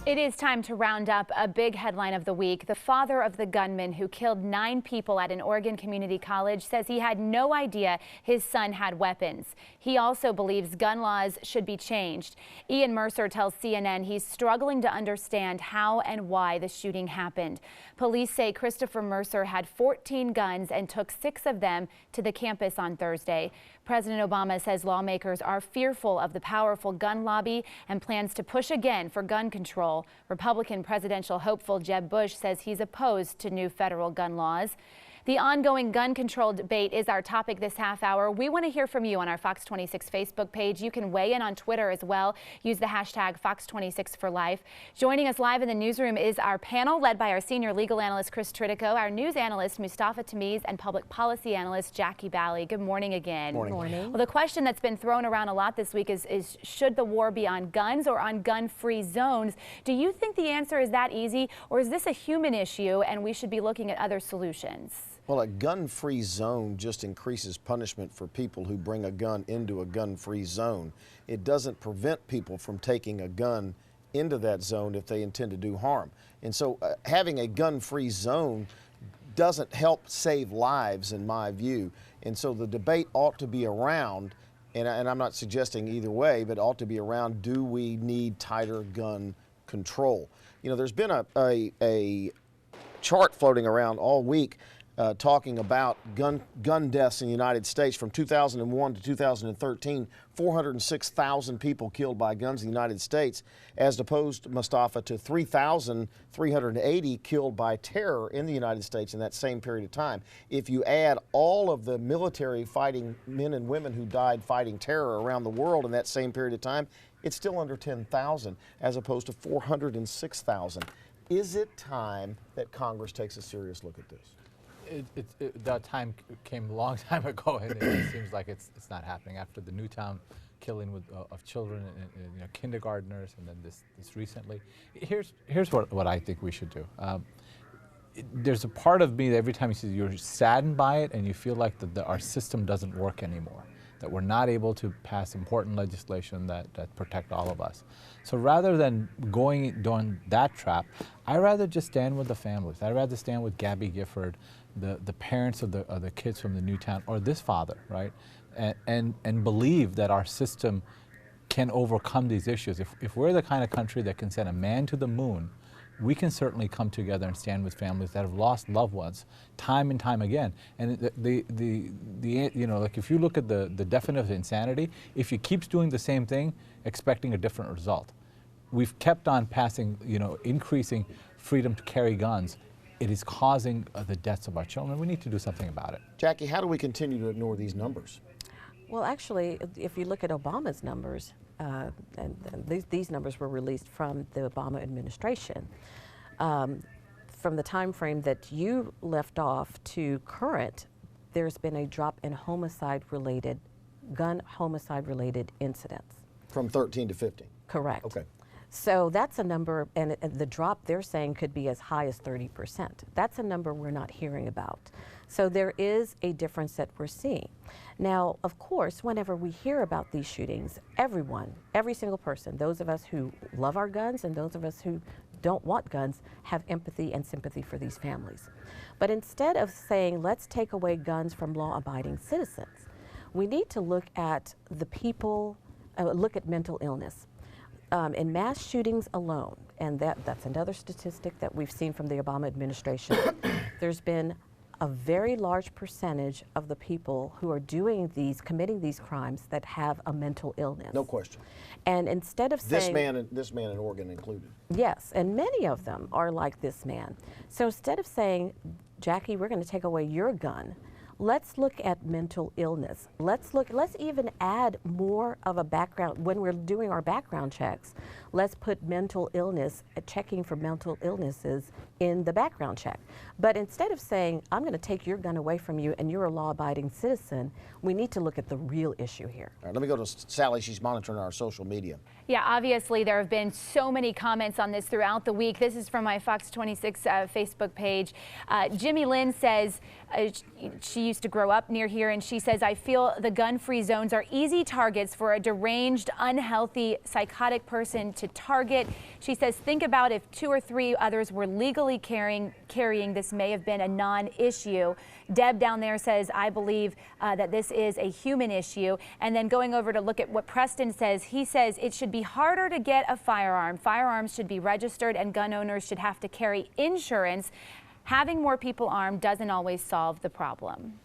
It is time to round up a big headline of the week. The father of the gunman who killed 9 people at an Oregon community college says he had no idea his son had weapons. He also believes gun laws should be changed. Ian Mercer tells CNN he's struggling to understand how and why the shooting happened. Police say Christopher Mercer had 14 guns and took 6 of them to the campus on Thursday. President Obama says lawmakers are fearful of the powerful gun lobby and plans to push again for gun control. Republican presidential hopeful Jeb Bush says he's opposed to new federal gun laws. The ongoing gun control debate is our topic this half hour. We want to hear from you on our Fox 26 Facebook page. You can weigh in on Twitter as well. Use the hashtag Fox26forlife. Joining us live in the newsroom is our panel led by our senior legal analyst Chris Tritico, our news analyst Mustafa Tamiz, and public policy analyst Jackie Bally. Good morning again. Morning. Well, the question that's been thrown around a lot this week is should the war be on guns or on gun-free zones? Do you think the answer is that easy, or is this a human issue and we should be looking at other solutions? Well, a gun-free zone just increases punishment for people who bring a gun into a gun-free zone. It doesn't prevent people from taking a gun into that zone if they intend to do harm. And so having a gun-free zone doesn't help save lives, in my view. And so the debate ought to be around, and I'm not suggesting either way, but ought to be around, do we need tighter gun control? You know, there's been a chart floating around all week talking about gun deaths in the United States from 2001 to 2013, 406,000 people killed by guns in the United States, as opposed, Mustafa, to 3,380 killed by terror in the United States in that same period of time. If you add all of the military fighting men and women who died fighting terror around the world in that same period of time, it's still under 10,000 as opposed to 406,000. Is it time that Congress takes a serious look at this? That time came a long time ago, and it seems like it's not happening after the Newtown killing of children and kindergartners, and then this recently. Here's what I think we should do. There's a part of me that every time you see, you're saddened by it, and you feel like our system doesn't work anymore, that we're not able to pass important legislation that protect all of us. So rather than going down that trap, I'd rather just stand with the families. I'd rather stand with Gabby Gifford, the parents of the kids from the Newtown, or this father, right? And believe that our system can overcome these issues. If we're the kind of country that can send a man to the moon, we can certainly come together and stand with families that have lost loved ones time and time again. And like if you look at the definition of insanity, if he keeps doing the same thing, expecting a different result. We've kept on passing, increasing freedom to carry guns. It is causing the deaths of our children. We need to do something about it. Jackie, how do we continue to ignore these numbers? Well, actually, if you look at Obama's numbers, and these numbers were released from the Obama administration, from the time frame that you left off to current, there's been a drop in gun homicide-related incidents. From 13 to 15? Correct. Okay. So that's a number, and the drop they're saying could be as high as 30%. That's a number we're not hearing about. So there is a difference that we're seeing. Now, of course, whenever we hear about these shootings, every single person, those of us who love our guns and those of us who don't want guns, have empathy and sympathy for these families. But instead of saying, let's take away guns from law-abiding citizens, we need to look at the people, look at mental illness. In mass shootings alone, and that's another statistic that we've seen from the Obama administration, there's been a very large percentage of the people who are committing these crimes that have a mental illness. No question. And instead of saying... This man in Oregon included. Yes, and many of them are like this man. So instead of saying, Jackie, we're going to take away your gun, let's look at mental illness. Let's even add more of a background. When we're doing our background checks, let's put mental illness, checking for mental illnesses in the background check. But instead of saying, I'm going to take your gun away from you and you're a law-abiding citizen, we need to look at the real issue here. All right, let me go to Sally. She's monitoring our social media. Yeah, obviously there have been so many comments on this throughout the week. This is from my Fox 26 Facebook page. Jimmy Lynn says she used to grow up near here, and she says, I feel the gun-free zones are easy targets for a deranged, unhealthy, psychotic person to target. She says, think about if 2 or 3 others were legally carrying, this may have been a non-issue. Deb down there says, I believe that this is a human issue. And then going over to look at what Preston says, he says it should be harder to get a firearm. Firearms should be registered and gun owners should have to carry insurance. Having more people armed doesn't always solve the problem.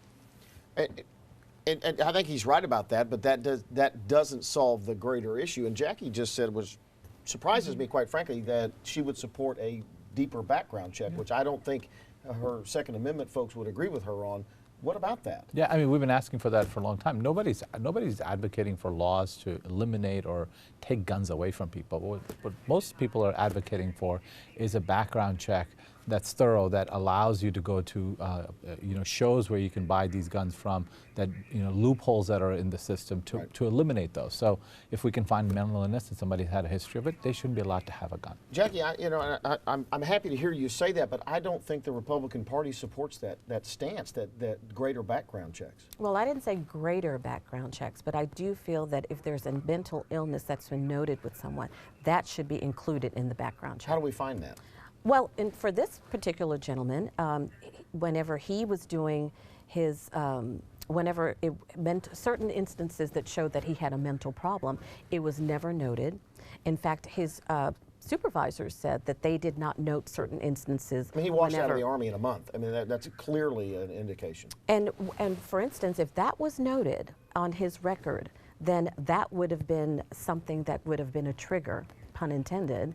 And I think he's right about that, but that doesn't solve the greater issue. And Jackie just said surprises me, quite frankly, that she would support a deeper background check, which I don't think her Second Amendment folks would agree with her on. What about that? Yeah, I mean, we've been asking for that for a long time. Nobody's advocating for laws to eliminate or take guns away from people. What most people are advocating for is a background check that's thorough, that allows you to go to shows where you can buy these guns from, that loopholes that are in the system to eliminate those. So if we can find mental illness and somebody's had a history of it, they shouldn't be allowed to have a gun. Jackie, I'm happy to hear you say that, but I don't think the Republican Party supports that stance, that greater background checks. Well, I didn't say greater background checks, but I do feel that if there's a mental illness that's been noted with someone, that should be included in the background check. How do we find that? Well, for this particular gentleman, whenever he was doing his, whenever it meant certain instances that showed that he had a mental problem, it was never noted. In fact, his supervisors said that they did not note certain instances. I mean, he walks out of the Army in a month. I mean, that's clearly an indication. And for instance, if that was noted on his record, then that would have been something that would have been a trigger, pun intended,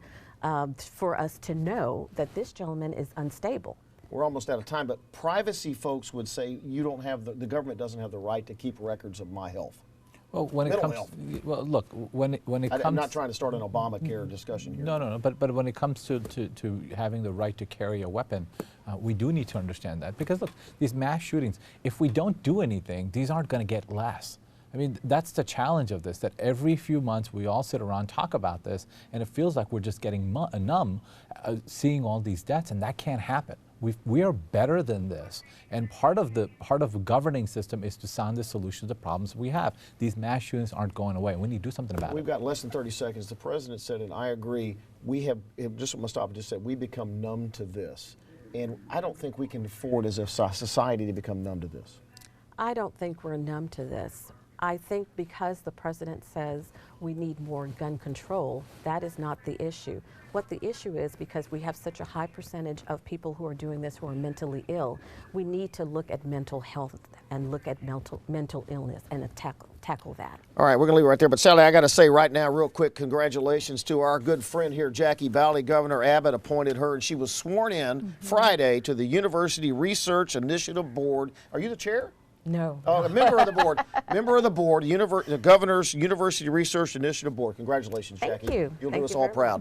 for us to know that this gentleman is unstable. We're almost out of time, but privacy folks would say you don't have the government doesn't have the right to keep records of my health. Well, when it comes, well, look, when it comes, I'm not trying to start an Obamacare discussion here. No. But when it comes to having the right to carry a weapon, we do need to understand that, because look, these mass shootings, if we don't do anything, these aren't going to get less. I mean, that's the challenge of this, that every few months we all sit around, talk about this, and it feels like we're just getting numb seeing all these deaths, and that can't happen. We are better than this, and part of the governing system is to find the solution to the problems we have. These mass shootings aren't going away. We need to do something about it. We've got less than 30 seconds. The president said, and I agree, we have, just I'm gonna stop and just say, we become numb to this. And I don't think we can afford as a society to become numb to this. I don't think we're numb to this. I think because the president says we need more gun control, that is not the issue. What the issue is, because we have such a high percentage of people who are doing this who are mentally ill, we need to look at mental health and look at mental illness and tackle that. All right, we're going to leave it right there. But Sally, I got to say right now, real quick, congratulations to our good friend here, Jackie Valley. Governor Abbott appointed her, and she was sworn in Friday to the University Research Initiative Board. Are you the chair? No. A member of the board. Member of the board, the Governor's University Research Initiative Board. Congratulations, Jackie. Thank you. You'll do us all proud.